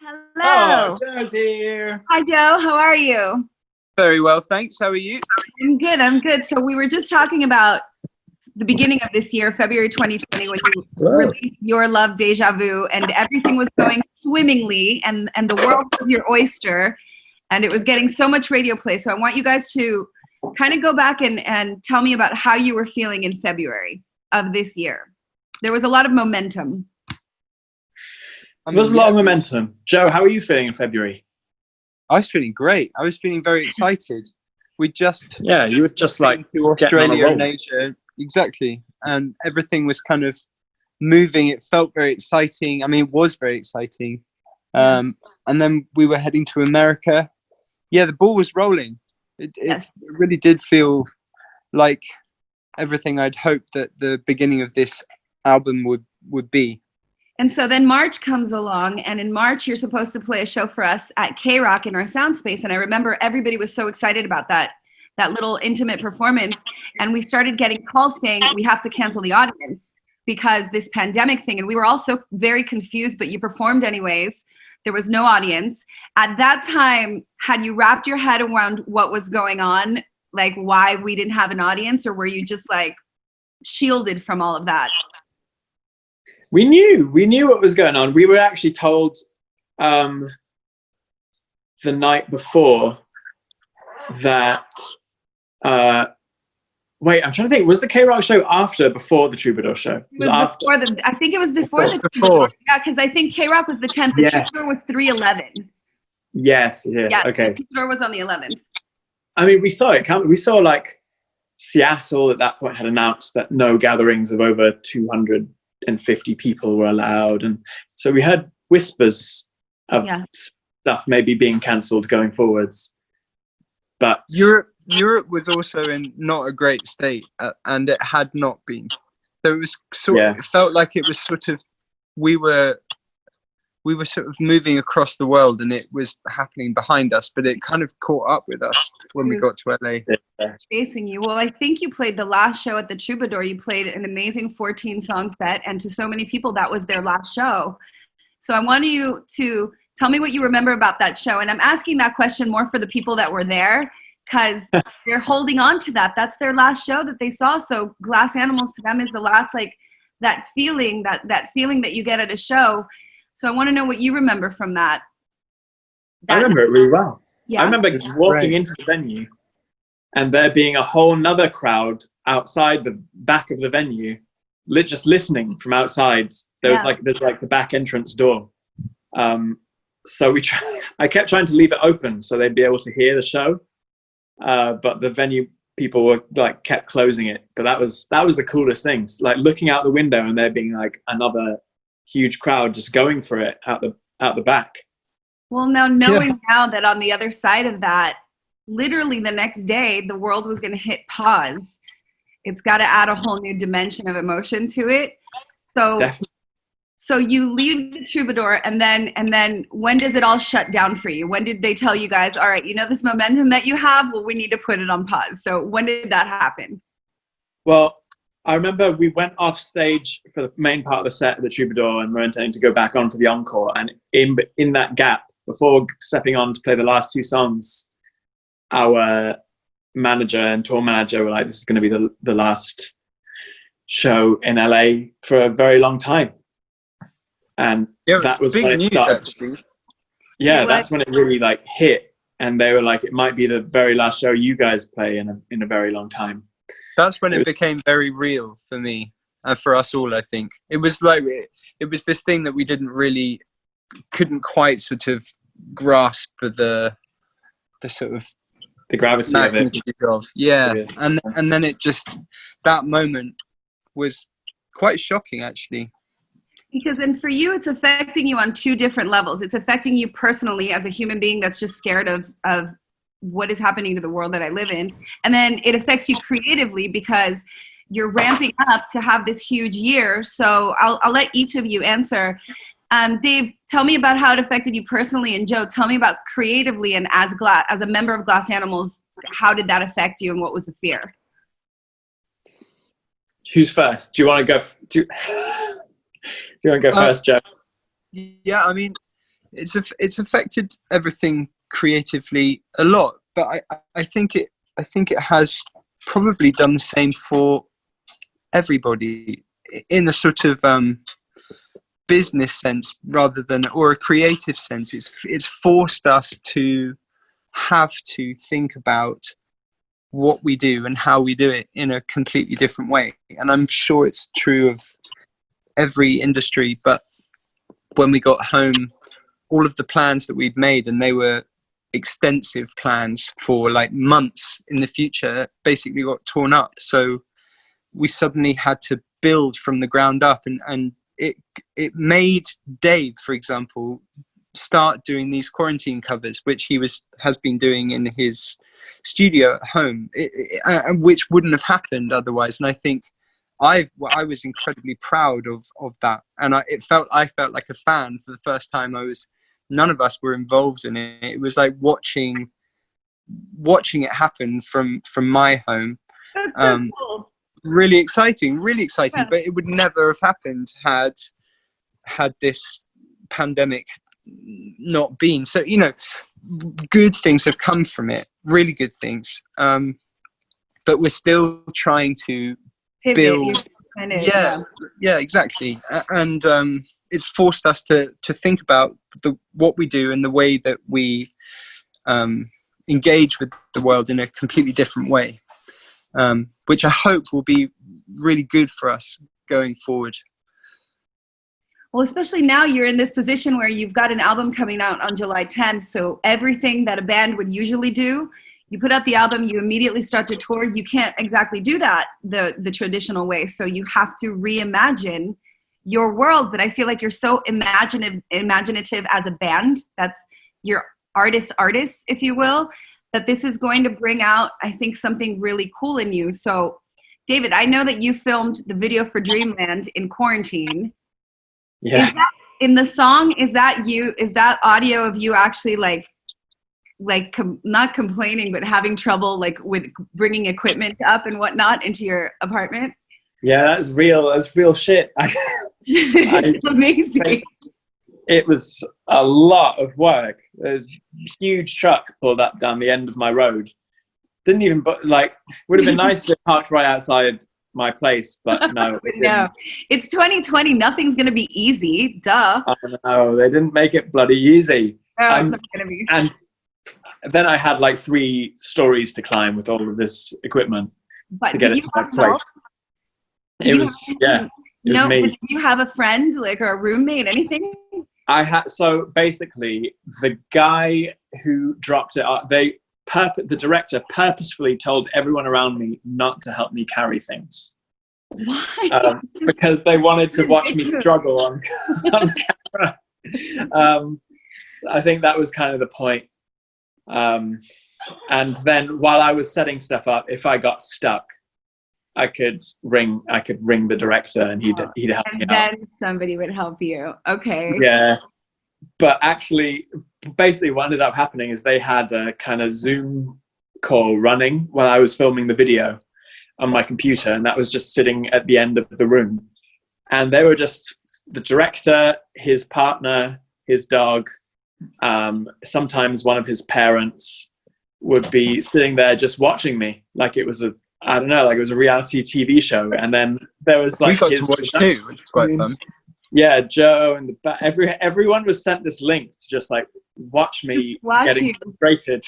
Oh, Hello. Joe's here. Hi, Joe. How are you? Very well, thanks. How are you? I'm good. I'm good. So we were just talking about the beginning of this year, February 2020, when you Hello. released Your Love Deja Vu, and everything was going swimmingly, and the world was your oyster, and it was getting so much radio play. So I want you guys to kind of go back and tell me about how you were feeling in February of this year. There was a lot of momentum. There's a lot of momentum. Joe, how are you feeling in February? I was feeling great. I was feeling very excited. We just You were just like to Australia and Asia, exactly, and everything was kind of moving. It felt very exciting. I mean, it was very exciting. And then we were heading to America. Yeah, the ball was rolling. It really did feel like everything I'd hoped that the beginning of this album would be. And so then March comes along, and in March you're supposed to play a show for us at KROQ in our sound space. And I remember everybody was so excited about that little intimate performance. And we started getting calls saying we have to cancel the audience because this pandemic thing. And we were all so very confused, but you performed anyways. There was no audience. At that time, had you wrapped your head around what was going on, like why we didn't have an audience, or were you just like shielded from all of that? We knew what was going on. We were actually told the night before that wait, I'm trying to think, was the KROQ show after or before the Troubadour show? It was after. I think it was before the Before. Yeah, because I think KROQ was the 10th. The Troubadour was 3/11. Yes, okay. The Troubadour was on the 11th. I mean, we saw it coming. We saw like Seattle at that point had announced that no gatherings of over 250 people were allowed, and so we heard whispers of stuff maybe being cancelled going forwards. But Europe was also in not a great state, and it had not been. So it was it felt like it was sort of we were sort of moving across the world, and it was happening behind us, but it kind of caught up with us when we got to LA. Chasing you. Well, I think you played the last show at the Troubadour. You played an amazing 14-song set, and to so many people, that was their last show. So I want you to tell me what you remember about that show. And I'm asking that question more for the people that were there, because they're holding on to that. That's their last show that they saw. So Glass Animals to them is the last, like, that feeling that you get at a show. So I want to know what you remember from that. I remember it really well. Yeah? I remember walking into the venue and there being a whole nother crowd outside the back of the venue, just listening from outside. There's like the back entrance door. So I kept trying to leave it open so they'd be able to hear the show. But the venue people were like kept closing it. But that was the coolest thing. Like looking out the window and there being like another huge crowd just going for it out the back. Well, now knowing now that on the other side of that, literally the next day, the world was going to hit pause. It's got to add a whole new dimension of emotion to it. So, Definitely. So you leave the Troubadour, and then when does it all shut down for you? When did they tell you guys, all right, you know this momentum that you have? Well, we need to put it on pause. So when did that happen? Well, I remember we went off stage for the main part of the set at the Troubadour, and we're intending to go back on for the encore. And in that gap, before stepping on to play the last two songs, our manager and tour manager were like, this is going to be the last show in LA for a very long time. And that was when it started. That's when it really like hit. And they were like, it might be the very last show you guys play in a very long time. That's when it became very real for me and for us all, I think. It was like, it was this thing that we couldn't quite sort of grasp the sort of the gravity of it. And then it just, that moment was quite shocking, actually. Because, and for you, it's affecting you on two different levels. It's affecting you personally as a human being that's just scared of what is happening to the world that I live in. And then it affects you creatively because you're ramping up to have this huge year. So I'll let each of you answer. Dave, tell me about how it affected you personally. And Joe, tell me about creatively and as a member of Glass Animals, how did that affect you and what was the fear? Who's first? Do you want to go? Do you want to go first, Joe? Yeah, I mean, it's affected everything creatively a lot, but I think it has probably done the same for everybody in a sort of business sense rather than, or a creative sense. It's forced us to have to think about what we do and how we do it in a completely different way. And I'm sure it's true of every industry, but when we got home, all of the plans that we'd made, and they were extensive plans for like months in the future, basically got torn up. So we suddenly had to build from the ground up, and it made Dave, for example, start doing these quarantine covers, which he has been doing in his studio at home, which wouldn't have happened otherwise. And I think I was incredibly proud of that, and I felt like a fan for the first time. None of us were involved in it. It was like watching it happen from my home. That's so cool. Really exciting, Yeah. but it would never have happened had this pandemic not been. So, you know, good things have come from it, really good things. But we're still trying to build. Yeah, exactly. And it's forced us to think about what we do and the way that we engage with the world in a completely different way, which I hope will be really good for us going forward. Well, especially now you're in this position where you've got an album coming out on July 10th. So everything that a band would usually do, you put out the album, you immediately start to tour. You can't exactly do that the traditional way. So you have to reimagine your world. But I feel like you're so imaginative as a band. That's your artists, if you will, that this is going to bring out, I think, something really cool in you. So David, I know that you filmed the video for Dreamland in quarantine. Yeah. In the song, is that audio of you actually not complaining, but having trouble like with bringing equipment up and whatnot into your apartment? Yeah, that's real. That's real shit. It's amazing. It was a lot of work. There's a huge truck pulled up down the end of my road. Didn't even, would have been nice to park right outside my place, but no. No, it's 2020. Nothing's gonna be easy. Duh. I know, they didn't make it bloody easy. Oh, it's not gonna be. And then I had like 3 stories to climb with all of this equipment to get it to my place. It was me. Did you have a friend, like, or a roommate, anything? So basically, the guy who dropped it, the director purposefully told everyone around me not to help me carry things. Why? Because they wanted to watch me struggle on camera. I think that was kind of the point. And then while I was setting stuff up, if I got stuck, I could ring the director, and he'd help me out. And then somebody would help you. Okay. Yeah. But actually, basically what ended up happening is they had a kind of Zoom call running while I was filming the video on my computer, and that was just sitting at the end of the room. And they were just the director, his partner, his dog, sometimes one of his parents would be sitting there just watching me like it was a reality TV show. And then there was like we got to watch too, which is quite fun. Yeah, Joe and everyone was sent this link to just like watch me getting frustrated.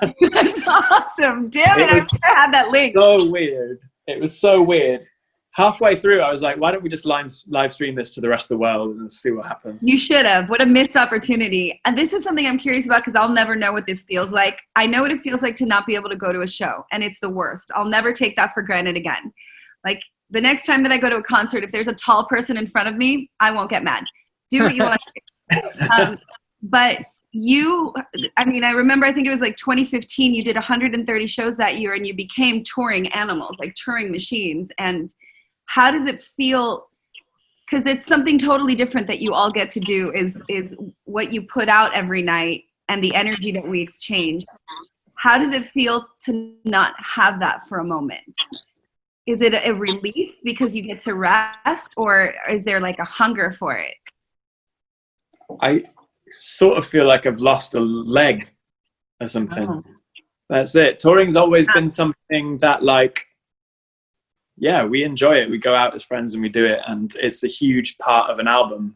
That's awesome. Damn it, I wish I had that link. So weird. It was so weird. Halfway through, I was like, why don't we just live stream this to the rest of the world and see what happens? You should have. What a missed opportunity. And this is something I'm curious about because I'll never know what this feels like. I know what it feels like to not be able to go to a show, and it's the worst. I'll never take that for granted again. Like, the next time that I go to a concert, if there's a tall person in front of me, I won't get mad. Do what you want to do. But I remember, I think it was like 2015, you did 130 shows that year, and you became touring animals, like touring machines. And how does it feel? Because it's something totally different that you all get to do is what you put out every night and the energy that we exchange. How does it feel to not have that for a moment? Is it a relief because you get to rest, or is there like a hunger for it? sort of feel like I've lost a leg or something. Oh. That's it. Touring's always been something that, like, yeah, we enjoy it. We go out as friends and we do it, and it's a huge part of an album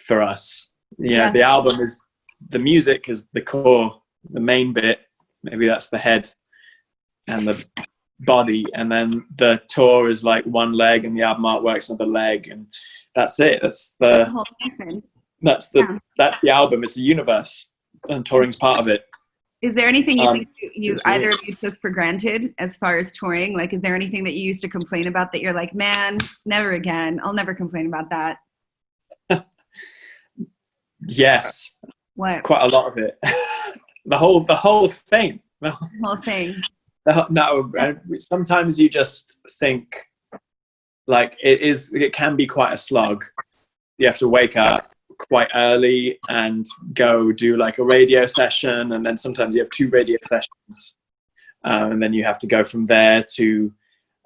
for us. You know, the album is, the music is the core, the main bit. Maybe that's the head and the body, and then the tour is like one leg, and the album artwork's another leg, and that's it. That's the album. It's the universe, and touring's part of it. Is there anything you think you either of you took for granted as far as touring? Like, is there anything that you used to complain about that you're like, man, never again? I'll never complain about that. Yes. What? Quite a lot of it. the whole thing. The whole thing. No, sometimes you just think, like, it can be quite a slog. You have to wake up quite early and go do like a radio session, and then sometimes you have 2 radio sessions, and then you have to go from there to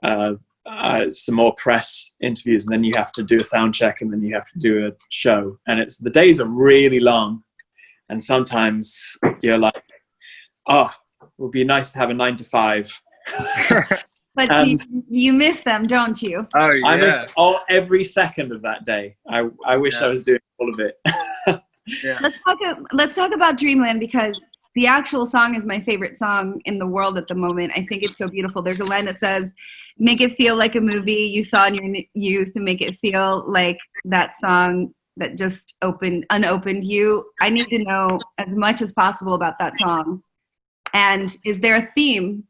some more press interviews, and then you have to do a sound check, and then you have to do a show, and the days are really long, and sometimes you're like, oh, it would be nice to have a 9 to 5. But you miss them, don't you? Oh, yeah. I miss every second of that day. I wish I was doing all of it. Yeah. Let's talk about Dreamland, because the actual song is my favorite song in the world at the moment. I think it's so beautiful. There's a line that says, make it feel like a movie you saw in your youth, and make it feel like that song that just unopened you. I need to know as much as possible about that song. And is there a theme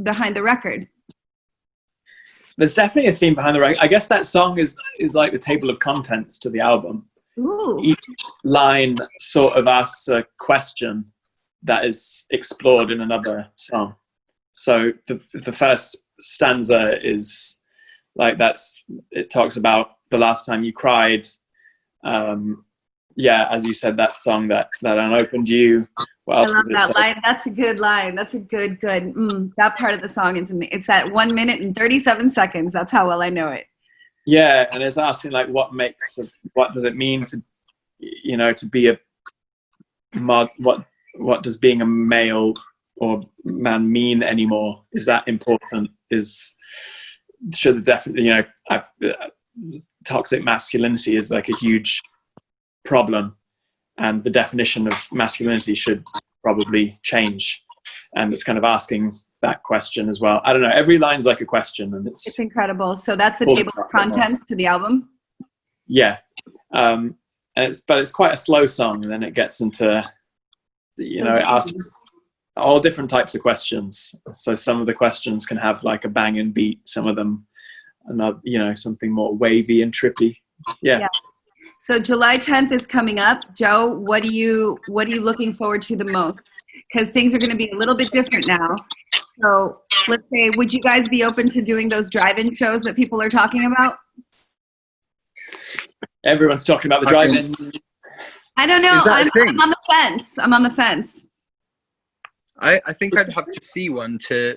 behind the record? There's definitely a theme behind the record. I guess that song is like the table of contents to the album. Ooh. Each line sort of asks a question that is explored in another song. So the first stanza is like, it talks about the last time you cried. Yeah, as you said, that song that unopened you. I love that line. That's a good line. That's a good. That part of the song is amazing. It's at 1 minute and 37 seconds. That's how well I know it. Yeah, and it's asking like, what does it mean to, to be a mod? What does being a male or man mean anymore? Is that important? Should definitely, toxic masculinity is like a huge problem, and the definition of masculinity should probably change, and it's kind of asking that question as well. I don't know, every line's like a question, and it's incredible. So that's the table of contents to the album. Yeah. But it's quite a slow song, and then it gets into it asks all different types of questions. So some of the questions can have like a banging beat, some of them something more wavy and trippy. Yeah. So July 10th is coming up. Joe, what are you looking forward to the most? Because things are going to be a little bit different now. So let's say, would you guys be open to doing those drive-in shows that people are talking about? Everyone's talking about the drive-in. I don't know. I'm on the fence. I'm on the fence. I think I'd have to see one to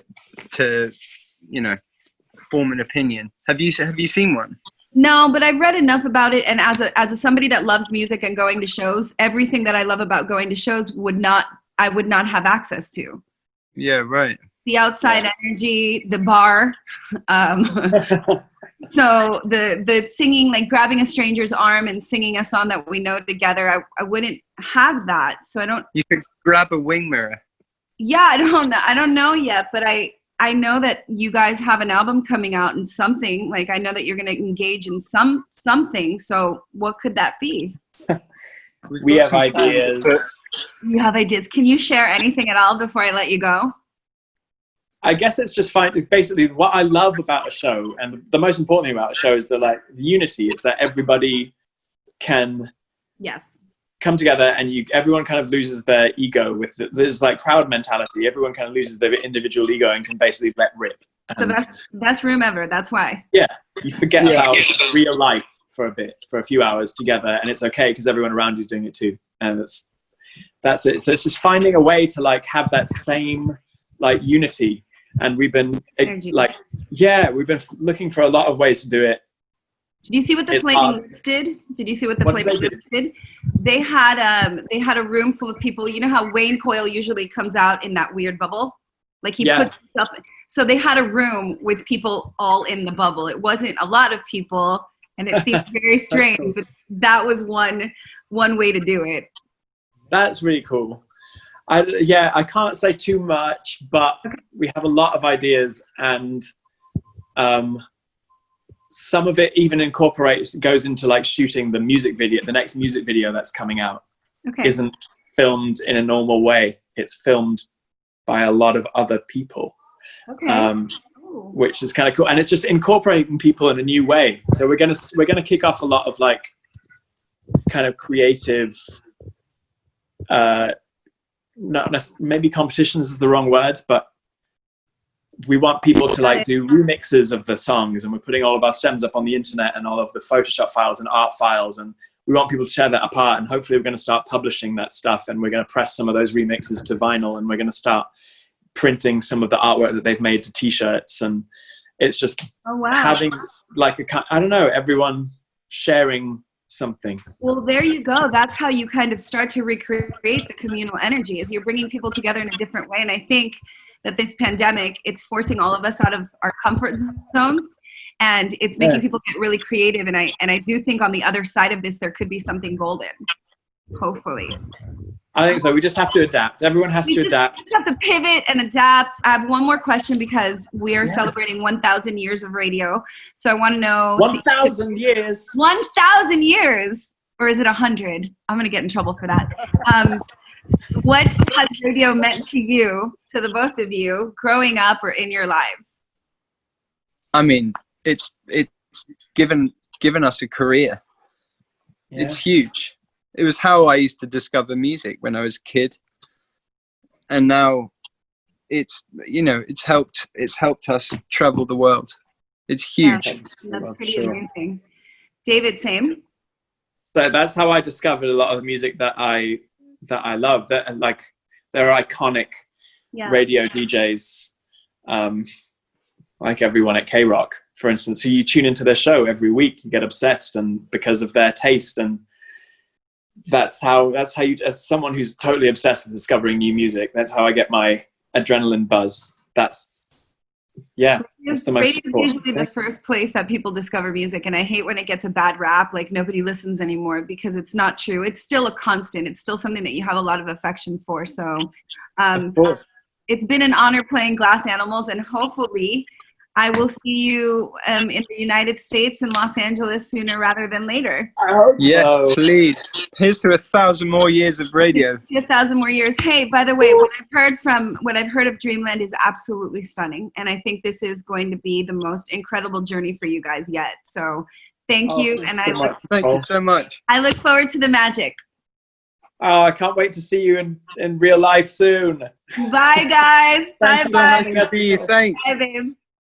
form an opinion. Have you seen one? No, but I've read enough about it, and as somebody that loves music and going to shows, everything that I love about going to shows I would not have access to. Yeah, right. The outside energy, the bar, so the singing, like grabbing a stranger's arm and singing a song that we know together. I wouldn't have that, so I don't. You could grab a wing mirror. Yeah, I don't know yet, but I know that you guys have an album coming out and something, like I know that you're going to engage in something. So what could that be? We have ideas. You have ideas. Can you share anything at all before I let you go? I guess it's just fine. Basically, what I love about a show, and the most important thing about a show, is the unity. It's that everybody can come together, and everyone kind of loses their ego there's like crowd mentality. Everyone kind of loses their individual ego and can basically let rip. So best room ever. That's why. Yeah, you forget about real life for a few hours together, and it's okay because everyone around you is doing it too, and that's it. So it's just finding a way to like have that same like unity, and we've been we've been looking for a lot of ways to do it. Did you see what the It's Flaming hard. Lips did? Did you see what the What did Flaming they do? Lips did? They had a room full of people. You know how Wayne Coyle usually comes out in that weird bubble? Like he Yeah. puts stuff. So they had a room with people all in the bubble. It wasn't a lot of people, and it seemed very strange, cool. but that was one way to do it. That's really cool. I can't say too much, but we have a lot of ideas, and some of it even goes into like shooting the music video. The next music video that's coming out Okay. isn't filmed in a normal way. It's filmed by a lot of other people, Okay. which is kind of cool, and it's just incorporating people in a new way. So we're gonna kick off a lot of like kind of creative. Maybe competitions is the wrong word, but we want people to like do remixes of the songs, and we're putting all of our stems up on the internet and all of the Photoshop files and art files, and we want people to tear that apart, and hopefully we're going to start publishing that stuff, and we're going to press some of those remixes to vinyl, and we're going to start printing some of the artwork that they've made to t-shirts. And it's just having like I don't know, everyone sharing something. Well, there you go. That's how you kind of start to recreate the communal energy, is you're bringing people together in a different way. And I think that this pandemic, it's forcing all of us out of our comfort zones, and it's making people get really creative. And I do think on the other side of this, there could be something golden, hopefully. I think so. We just have to adapt. Everyone has to adapt. We just have to pivot and adapt. I have one more question, because we are celebrating 1,000 years of radio. So I want to know. 1,000 years. 1,000 years. Or is it 100? I'm going to get in trouble for that. What has radio meant to you, to the both of you, growing up or in your lives? I mean, it's given us a career. Yeah. It's huge. It was how I used to discover music when I was a kid, and now it's helped us travel the world. It's huge. Yeah, that's pretty amazing. David, same. So that's how I discovered a lot of the music that I love. That like they're iconic radio DJs, like everyone at KROQ, for instance. So you tune into their show every week, you get obsessed, and because of their taste, and that's how you, as someone who's totally obsessed with discovering new music, that's how I get my adrenaline buzz. That's the most important. Usually the first place that people discover music, and I hate when it gets a bad rap, like nobody listens anymore, because it's not true. It's still a constant. It's still something that you have a lot of affection for. So it's been an honor playing Glass Animals, and hopefully I will see you in the United States and Los Angeles sooner rather than later. I hope so. Please. Here's to 1,000 more years of radio. 1,000 more years. Hey, by the way, what I've heard of Dreamland is absolutely stunning, and I think this is going to be the most incredible journey for you guys yet. So, thank you, and thank you so much. I look forward to the magic. Oh, I can't wait to see you in real life soon. Bye, guys. Bye. Thanks. Bye, babe.